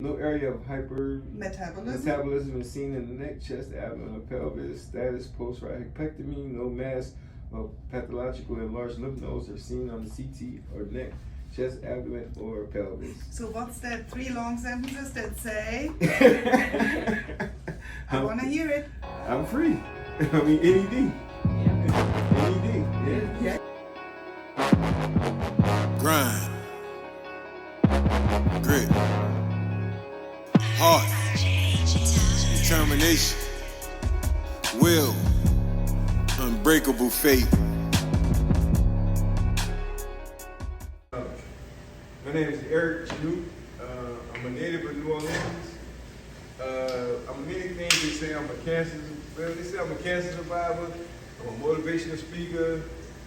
No area of hyper metabolism is seen in the neck, chest, abdomen, or pelvis. Status post-rhipectomy. No mass of pathological enlarged lymph nodes are seen on the CT or neck, chest, abdomen, or pelvis. So what's that 3 long sentences that say? I want to hear it. I'm free. I mean, NED. NED. Yeah. Grind. Grit. Heart. Determination. Will. Unbreakable faith. My name is Eric Chanute. I'm a native of New Orleans. I'm many things. They say I'm a cancer survivor. I'm a motivational speaker,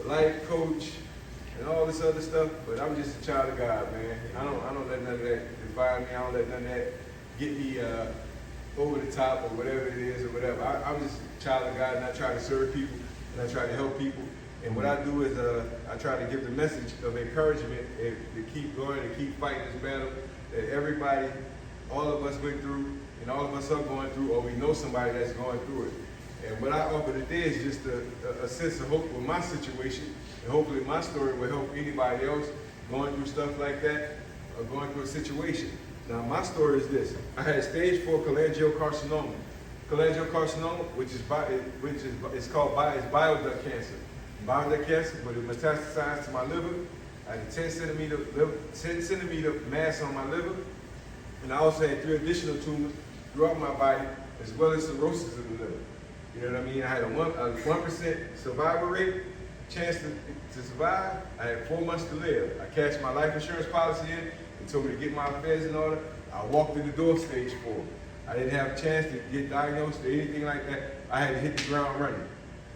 a life coach, and all this other stuff. But I'm just a child of God, man. I don't let none of that define me. I don't let none of that get me over the top or whatever it is or whatever. I'm just a child of God, and I try to serve people and I try to help people. And what I do is I try to give the message of encouragement and to keep going and keep fighting this battle that everybody, all of us went through, and all of us are going through, or we know somebody that's going through it. And what I offer today is just a sense of hope with my situation, and hopefully my story will help anybody else going through stuff like that or going through a situation. Now my story is this: I had stage 4 cholangiocarcinoma. Cholangiocarcinoma, which is called bile duct cancer. Bile duct cancer, but it metastasized to my liver. I had a 10 centimeter mass on my liver, and I also had 3 additional tumors throughout my body, as well as cirrhosis of the liver. You know what I mean? I had a 1% survival rate, chance to survive. I had 4 months to live. I cashed my life insurance policy in and told me to get my affairs in order. I walked in the door stage 4. I didn't have a chance to get diagnosed or anything like that. I had to hit the ground running.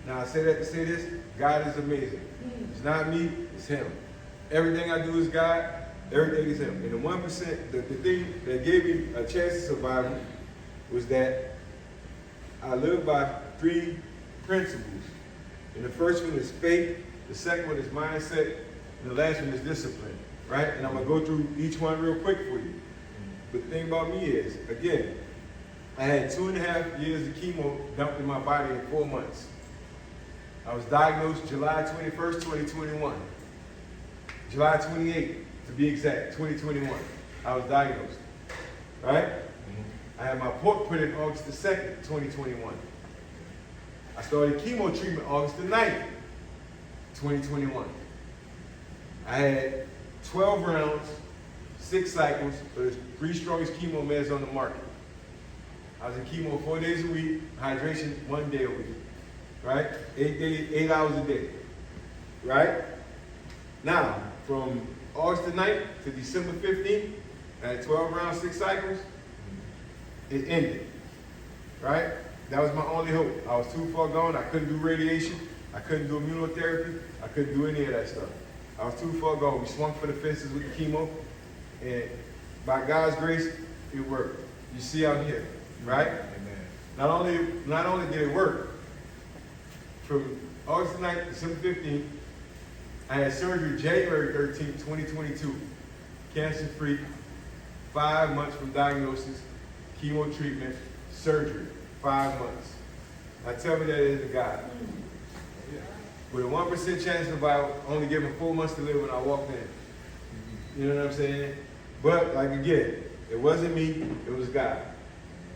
Now I say that to say this: God is amazing. It's not me, it's Him. Everything I do is God, everything is Him. And the 1%, the thing that gave me a chance to survive was that I live by 3 principles. And the first one is faith, the second one is mindset, and the last one is discipline, right? And I'm gonna go through each one real quick for you. But the thing about me is, again, I had 2.5 years of chemo dumped in my body in 4 months. I was diagnosed July 21st, 2021. July 28th, to be exact, 2021. I was diagnosed, right? I had my port put in August the 2nd, 2021. I started chemo treatment August the 9th, 2021. I had 12 rounds, 6 cycles, for the 3 strongest chemo meds on the market. I was in chemo 4 days a week, hydration 1 day a week, right? 8 hours a day, right? Now, from August the 9th to December 15th, I had 12 rounds, 6 cycles. It ended, right? That was my only hope. I was too far gone. I couldn't do radiation. I couldn't do immunotherapy. I couldn't do any of that stuff. I was too far gone. We swung for the fences with the chemo, and by God's grace, it worked. You see out here, right? Amen. Not only did it work, from August 9th to December 15th, I had surgery January 13th, 2022, cancer-free, 5 months from diagnosis, chemo treatment, surgery, 5 months. Now tell me that isn't God. With a 1% chance of survival, only given 4 months to live when I walked in. You know what I'm saying? But like again, it wasn't me, it was God.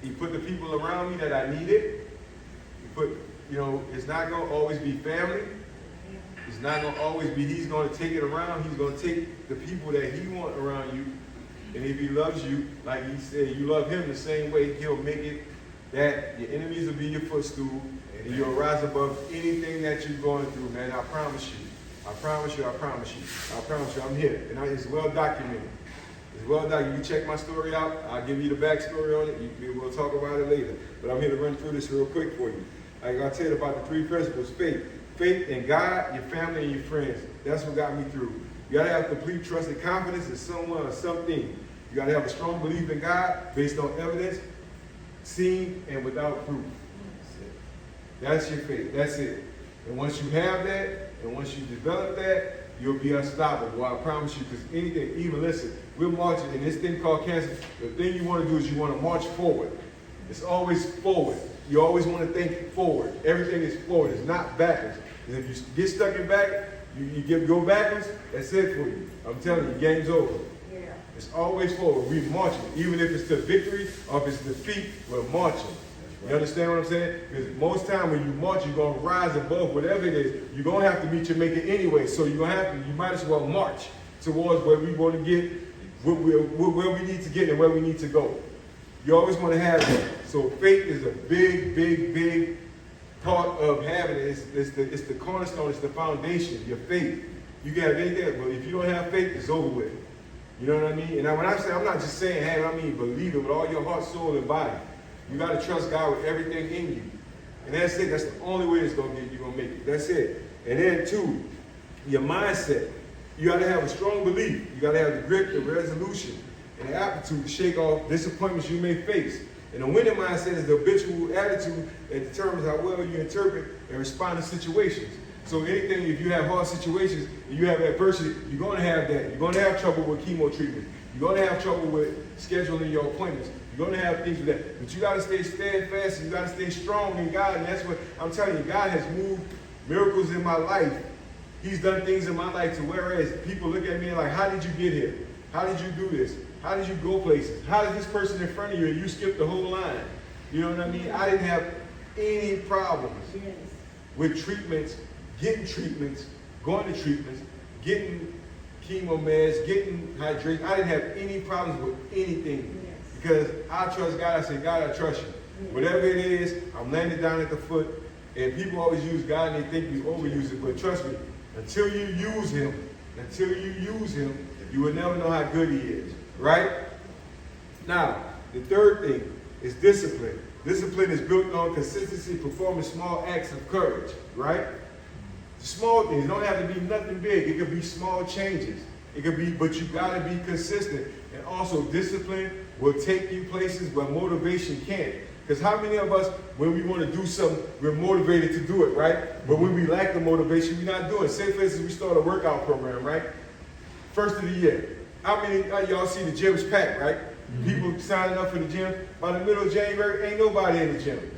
He put the people around me that I needed. He put, it's not gonna always be family. It's not gonna always be, He's gonna take it around. He's gonna take the people that He wants around you. And if He loves you, like He said, you love Him the same way, He'll make it that your enemies will be your footstool, and you'll rise above anything that you're going through, man. I promise you. I promise you, I promise you. I promise you, I'm here. And it's well documented. It's well documented. You check my story out, I'll give you the backstory on it. We'll talk about it later. But I'm here to run through this real quick for you. Like I tell you about the 3 principles: faith. Faith in God, your family, and your friends. That's what got me through. You gotta have complete trust and confidence in someone or something. You gotta have a strong belief in God based on evidence, seen and without proof. That's your faith. That's it. And once you have that, and once you develop that, you'll be unstoppable. I promise you, because anything, even listen, we're marching in this thing called cancer. The thing you want to do is you want to march forward. It's always forward. You always want to think forward. Everything is forward. It's not backwards. And if you get stuck in back, go backwards, that's it for you. I'm telling you, game's over. Yeah. It's always forward. We're marching. Even if it's to victory or if it's defeat, we're marching. You understand what I'm saying? Because most time when you march, you're going to rise above whatever it is. You're going to have to meet your maker anyway. So you're going to have to, you might as well march towards where we want to get, where we need to get and where we need to go. You always want to have that. So faith is a big, big, big part of having it. It's the cornerstone, it's the foundation, your faith. You can have anything, but if you don't have faith, it's over with. You know what I mean? And when I say, I'm not just saying have it, I mean believe it with all your heart, soul, and body. You got to trust God with everything in you. And that's it. That's the only way it's going to get, you're going to make it. That's it. And then two, your mindset. You got to have a strong belief. You got to have the grit, the resolution, and the aptitude to shake off disappointments you may face. And a winning mindset is the habitual attitude that determines how well you interpret and respond to situations. So anything, if you have hard situations and you have adversity, you're going to have that. You're going to have trouble with chemo treatment. You're going to have trouble with scheduling your appointments. You're going to have things with that. But you got to stay steadfast and you got to stay strong in God. And that's what I'm telling you. God has moved miracles in my life. He's done things in my life to whereas people look at me and like, how did you get here? How did you do this? How did you go places? How did this person in front of you and you skipped the whole line? You know what I mean? I didn't have any problems with treatments, getting treatments, going to treatments, getting chemo meds, getting hydration. I didn't have any problems with anything. Because I trust God. I say, God, I trust you. Whatever it is, I'm landing down at the foot. And people always use God and they think we overuse it. But trust me, until you use him, you will never know how good he is. Right? Now, the third thing is discipline. Discipline is built on consistency, performing small acts of courage. Right? The small things don't have to be nothing big. It could be small changes. It could be, but you got to be consistent. And also, discipline will take you places where motivation can't. Because how many of us, when we want to do something, we're motivated to do it, right? But when we lack the motivation, we're not doing it. Say, for instance, we start a workout program, right? First of the year. How many of y'all see the gyms packed, right? Mm-hmm. People signing up for the gym. By the middle of January, ain't nobody in the gym.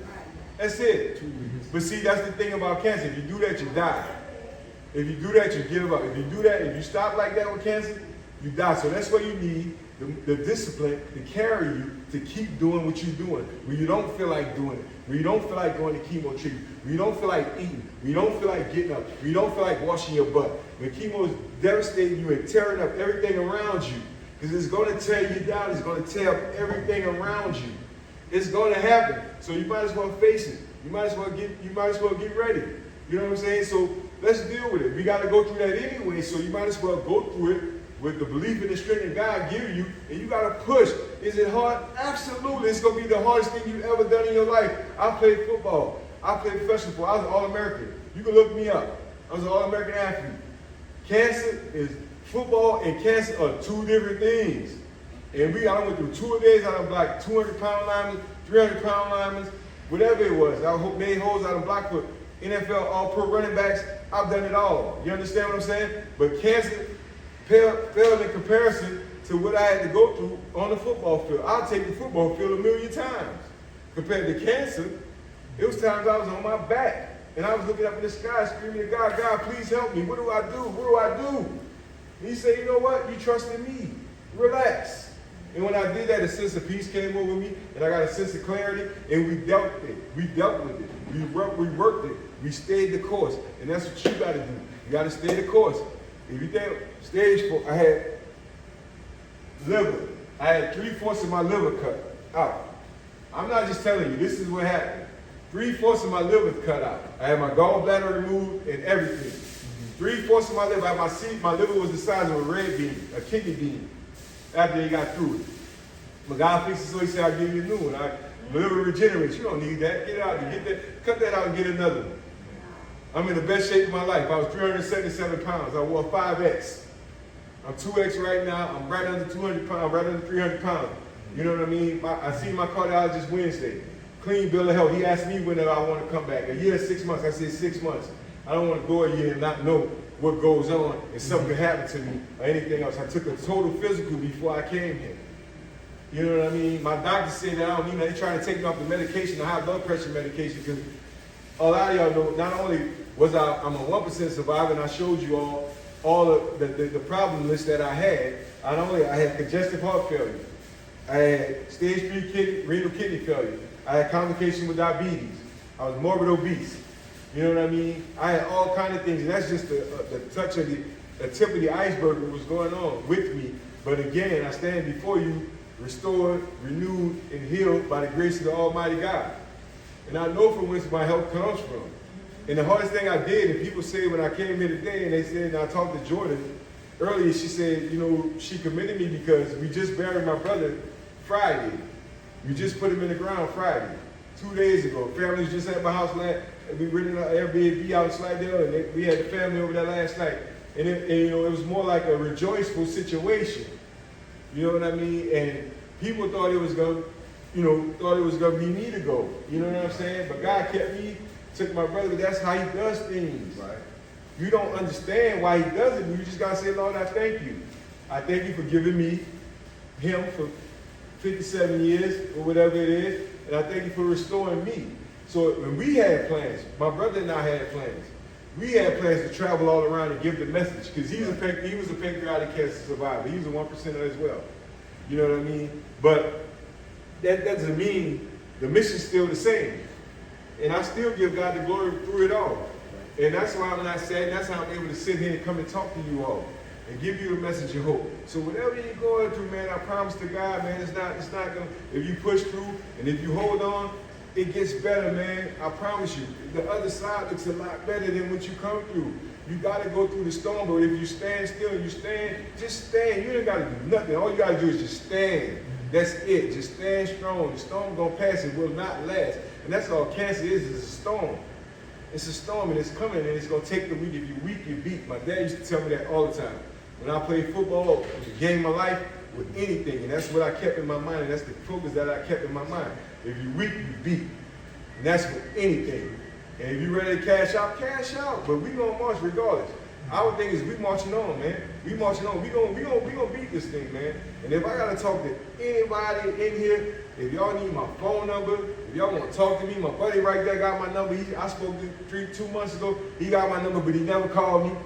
That's it. But see, that's the thing about cancer. If you do that, you die. If you do that, you give up. If you do that, if you stop like that with cancer, you die. So that's what you need. The discipline to carry you to keep doing what you're doing. When you don't feel like doing it. When you don't feel like going to chemo treatment. When you don't feel like eating. When you don't feel like getting up. When you don't feel like washing your butt. When chemo is devastating you and tearing up everything around you. Because it's going to tear you down. It's going to tear up everything around you. It's going to happen. So you might as well face it. You might as well get ready. You know what I'm saying? So let's deal with it. We got to go through that anyway. So you might as well go through it with the belief and the strength that God gives you, and you got to push. Is it hard? Absolutely. It's going to be the hardest thing you've ever done in your life. I played football. I played professional football. I was an All-American. You can look me up. I was an All-American athlete. Cancer is, football and cancer are two different things. And I went through 2 days out of like 200-pound linemen, 300-pound linemen, whatever it was. I made holes out of block foot. NFL All-Pro running backs. I've done it all. You understand what I'm saying? But cancer failed in comparison to what I had to go through on the football field. I'll take the football field 1,000,000 times. Compared to cancer, it was times I was on my back. And I was looking up in the sky screaming to God, God, please help me. What do I do? What do I do? And he said, you know what? You trust in me. Relax. And when I did that, a sense of peace came over me, and I got a sense of clarity, and we dealt with it. We dealt with it. We worked it. We stayed the course. And that's what you got to do. You got to stay the course. If you think stage 4, I had liver. I had 3/4 of my liver cut out. I'm not just telling you, this is what happened. 3/4 of my liver cut out. I had my gallbladder removed and everything. 3/4 of my liver, my liver was the size of a red bean, a kidney bean, after he got through it. My God fixed it so he said, I'll give you a new one. My liver regenerates. You don't need that. Get it out and get that. Cut that out and get another one. I'm in the best shape of my life. I was 377 pounds. I wore 5X. I'm 2X right now. I'm right under 200 pounds, right under 300 pounds. You know what I mean? I see my cardiologist Wednesday. Clean bill of health. He asked me when I want to come back. A year, 6 months. I said 6 months. I don't want to go a year and not know what goes on and something could happen to me or anything else. I took a total physical before I came here. You know what I mean? My doctor said that I don't need that. They're trying to take me off the medication, the high blood pressure medication, because a lot of y'all know, not only was I'm a 1% survivor, and I showed you all of the problem list that I had. Not only I had congestive heart failure, I had stage 3 renal kidney failure, I had complications with diabetes, I was morbid obese. You know what I mean? I had all kinds of things, and that's just the touch of the tip of the iceberg of what was going on with me. But again, I stand before you, restored, renewed, and healed by the grace of the Almighty God. And I know from whence my help comes from. And the hardest thing I did, and people say when I came here today, and they said, and I talked to Jordan earlier, she said, you know, she committed me because we just buried my brother Friday. We just put him in the ground Friday, 2 days ago. Family was just at my house we rented an Airbnb out in Slidell, and we had the family over there last night. And you know, it was more like a rejoiceful situation. You know what I mean? And people thought it was gonna be me to go. You know what I'm saying? But God kept me, took my brother. That's how He does things. Right. You don't understand why He does it. You just gotta say, Lord, I thank you. I thank you for giving me him for 57 years or whatever it is, and I thank you for restoring me. So when we had plans, my brother and I had plans. We had plans to travel all around and give the message, because he was a pancreatic cancer survivor. He was a 1%er as well. You know what I mean? But that doesn't mean the mission's still the same. And I still give God the glory through it all. And that's why when I said, that's how I'm able to sit here and come and talk to you all and give you the message of hope. So whatever you're going through, man, I promise to God, man, it's not gonna, if you push through and if you hold on, it gets better, man. I promise you. The other side looks a lot better than what you come through. You got to go through the storm, but if you stand still and you stand, just stand. You ain't got to do nothing. All you got to do is just stand. That's it. Just stand strong. The storm going to pass. It will not last. And that's all cancer is a storm. It's a storm, and it's coming, and it's going to take the weak. If you're weak, you're beat. My dad used to tell me that all the time. When I played football, it was a game of life with anything, and that's what I kept in my mind, and that's the focus that I kept in my mind. If you're weak, you beat. And that's with anything. And if you're ready to cash out, cash out. But we gonna march regardless. Our thing is we marching on, man. We marching on. We gonna beat this thing, man. And if I gotta talk to anybody in here, if y'all need my phone number, if y'all wanna talk to me, my buddy right there got my number. I spoke to 2 months ago. He got my number, but he never called me.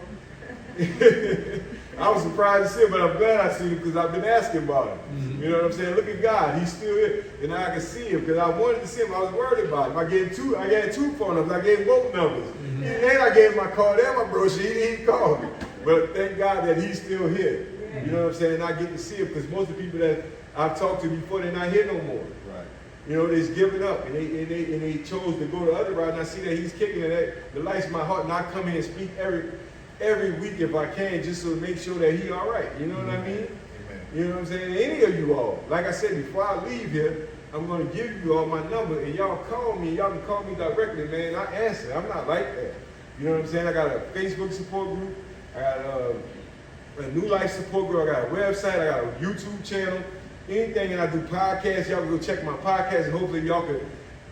I was surprised to see him, but I'm glad I see him because I've been asking about him. Mm-hmm. You know what I'm saying? Look at God, He's still here, and I can see him because I wanted to see him. I was worried about him. I gave two phone numbers. I gave him both numbers, and I gave him my card and my brochure. He didn't call me, but thank God that He's still here. Yeah. You know what I'm saying? And I get to see him because most of the people that I've talked to before, they're not here no more. Right. You know, they've given up, and they chose to go the other route. And I see that He's kicking it. The lights in my heart, and I come here and speak every week if I can, just to make sure that He all right. You know what I mean? Amen. You know what I'm saying? Any of you all, like I said, before I leave here, I'm going to give you all my number, and y'all call me. Y'all can call me directly, man. I answer. I'm not like that. You know what I'm saying? I got a Facebook support group. I got a New Life support group. I got a website. I got a YouTube channel. Anything, and I do podcasts. Y'all can go check my podcast, and hopefully y'all can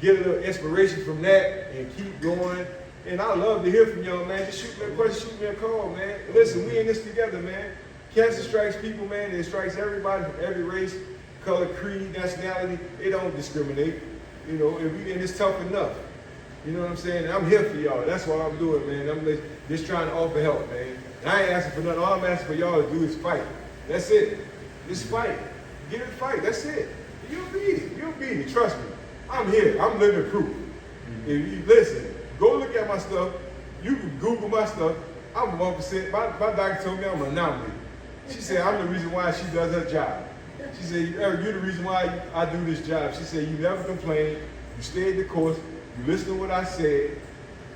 get a little inspiration from that and keep going. And I love to hear from y'all, man. Just shoot me a question, shoot me a call, man. Listen, we in this together, man. Cancer strikes people, man. It strikes everybody from every race, color, creed, nationality. It don't discriminate. You know, and it's tough enough. You know what I'm saying? And I'm here for y'all. That's what I'm doing, man. I'm just trying to offer help, man. And I ain't asking for nothing. All I'm asking for y'all to do is fight. That's it. Just fight. Get it, fight. That's it. You'll beat it. You'll beat it. Trust me. I'm here. I'm living proof. If you listen, go look at my stuff. You can Google my stuff. I'm 1%. My doctor told me I'm an anomaly. She said, I'm the reason why she does her job. She said, Eric, you're the reason why I do this job. She said, you never complain. You stayed the course. You listen to what I said.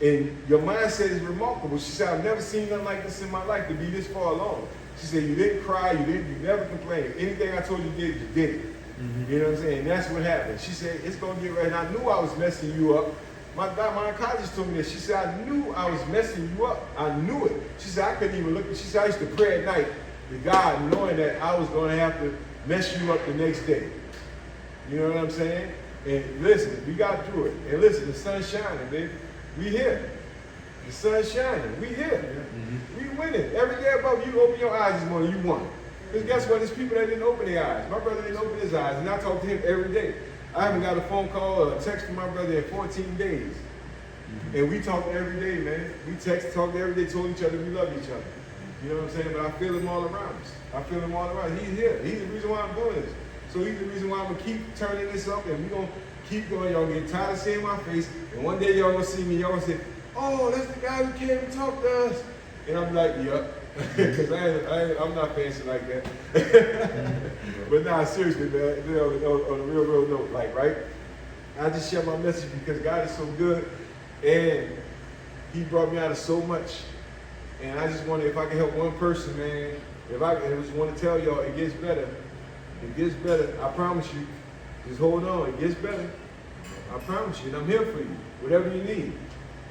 And your mindset is remarkable. She said, I've never seen nothing like this in my life to be this far along. She said, you didn't cry. You never complained. Anything I told you did, you did it. Mm-hmm. You know what I'm saying? And that's what happened. She said, it's going to get right. And I knew I was messing you up. My oncologist told me that. She said, I knew I was messing you up. I knew it. She said, I couldn't even look. She said, I used to pray at night to God knowing that I was going to have to mess you up the next day. You know what I'm saying? And listen, we got through it. And listen, the sun's shining, baby. We here. The sun's shining. We here. We winning. Every day above you open your eyes this morning, you won. Because guess what? There's people that didn't open their eyes. My brother didn't open his eyes, and I talk to him every day. I haven't got a phone call or a text from my brother in 14 days. And we talk every day, man. We text, talk every day, told each other we love each other. You know what I'm saying? But I feel him all around us. I feel him all around us. He's here. He's the reason why I'm doing this. So he's the reason why I'm going to keep turning this up, and we're going to keep going. Y'all get tired of seeing my face, and one day y'all going to see me, y'all going to say, oh, that's the guy who came and talked to us. And I'm like, yep. Because I'm not fancy like that. But nah, seriously, man, you know, on a real note, like, right? I just share my message because God is so good, and he brought me out of so much. And I just wonder if I can help one person, man. I just want to tell y'all, it gets better. It gets better. I promise you. Just hold on. It gets better. I promise you. And I'm here for you. Whatever you need.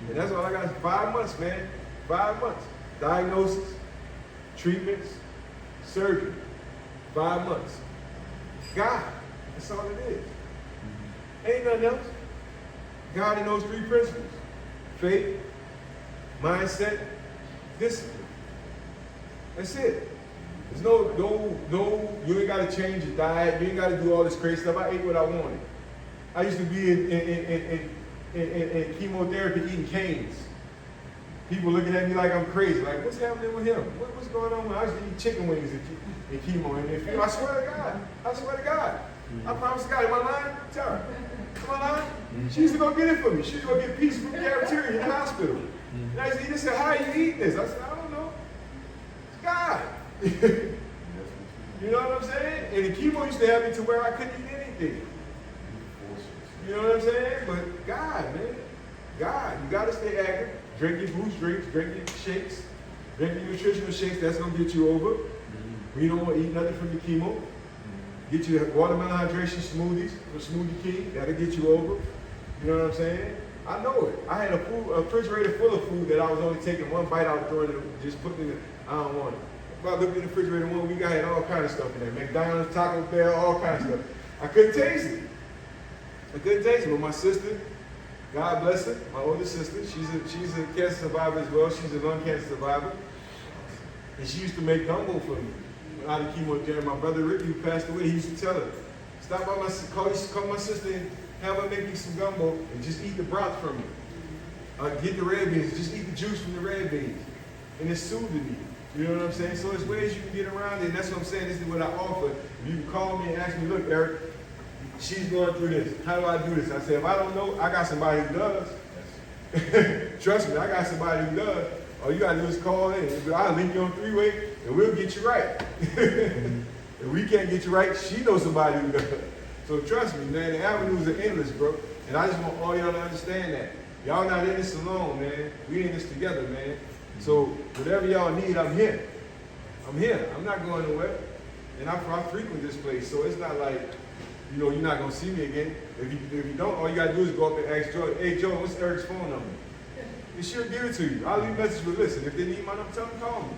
And that's all I got. 5 months, man. 5 months. Diagnosis, treatments, surgery. 5 months. God. That's all it is. Ain't nothing else. God in those 3 principles. Faith, mindset, discipline. That's it. There's no, you ain't got to change your diet. You ain't got to do all this crazy stuff. I ate what I wanted. I used to be in chemotherapy eating canes. People looking at me like I'm crazy. Like, what's happening with him? What's going on? I used to eat chicken wings in chemo. And I swear to God. I swear to God. I promise to God. Am I lying? Tell her. Am I lying? She used to go get it for me. She used to go get pieces from the cafeteria in the hospital. And I used to eat this. Said, how are you eating this? I said, I don't know. It's God. You know what I'm saying? And the chemo used to have me to where I couldn't eat anything. You know what I'm saying? But God, man. God. You got to stay active. Drink your boost drinks. Drink your shakes. Drink your nutritional shakes. That's going to get you over. When you don't want to eat nothing from the chemo. Get you watermelon hydration smoothies from Smoothie King. That'll get you over. You know what I'm saying? I know it. I had a refrigerator full of food that I was only taking one bite out, throwing it, just putting it in. I don't want it. But I looked in the refrigerator one week, I had all kind of stuff in there. McDonald's, Taco Bell, all kinds of stuff. I couldn't taste it. But my sister, God bless her, my older sister, she's a cancer survivor as well. She's a lung cancer survivor. And she used to make gumbo for me. Out of chemotherapy. My brother Ricky, who passed away, he used to tell her, stop by call my sister and have her make me some gumbo and just eat the broth from it. Get the red beans, just eat the juice from the red beans. And it's soothing me. You know what I'm saying? So there's ways you can get around it, and that's what I'm saying. This is what I offer. You can call me and ask me, look, Eric, she's going through this. How do I do this? I said, if I don't know, I got somebody who does. Trust me, I got somebody who does. All you gotta do is call in. I'll link you on 3-way, and we'll get you right. If we can't get you right, she knows somebody who does. So trust me, man, the avenues are endless, bro. And I just want all y'all to understand that. Y'all not in this alone, man. We in this together, man. So whatever y'all need, I'm here. I'm here. I'm not going nowhere. And I frequent this place, so it's not like, you know, you're not gonna see me again. If you don't, all you gotta do is go up and ask Joe, hey Joe, what's Eric's phone number? And she'll give it to you. I'll leave a message with, listen, if they need my number, tell them to call me.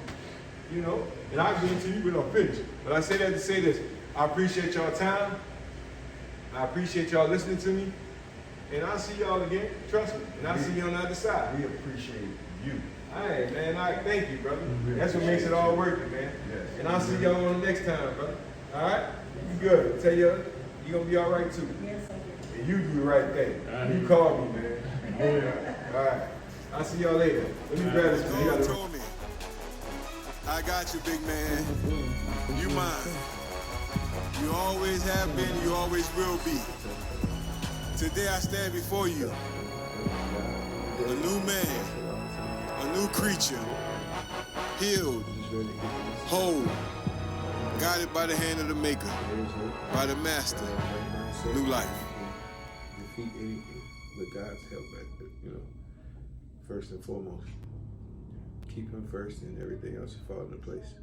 You know? And I'll give it to you when I'm finished. But I say that to say this. I appreciate y'all time. I appreciate y'all listening to me. And I'll see y'all again. Trust me. And I'll see you on the other side. We appreciate you. All right, man. I thank you, brother. That's what makes it all worth it, man. Yes. And I'll see y'all on the next time, brother. All right? You good. Tell you, you're going to be all right, too. Yes, I And you do the right thing. You call me, man. All right. I'll see y'all later. Let me grab this. God told me, I got you, big man. You mine. You always have been, you always will be. Today I stand before you, a new man, a new creature, healed, whole, guided by the hand of the Maker, by the Master, new life. Defeat anything with God's help, you know, first and foremost. Keep him first and everything else will fall into place.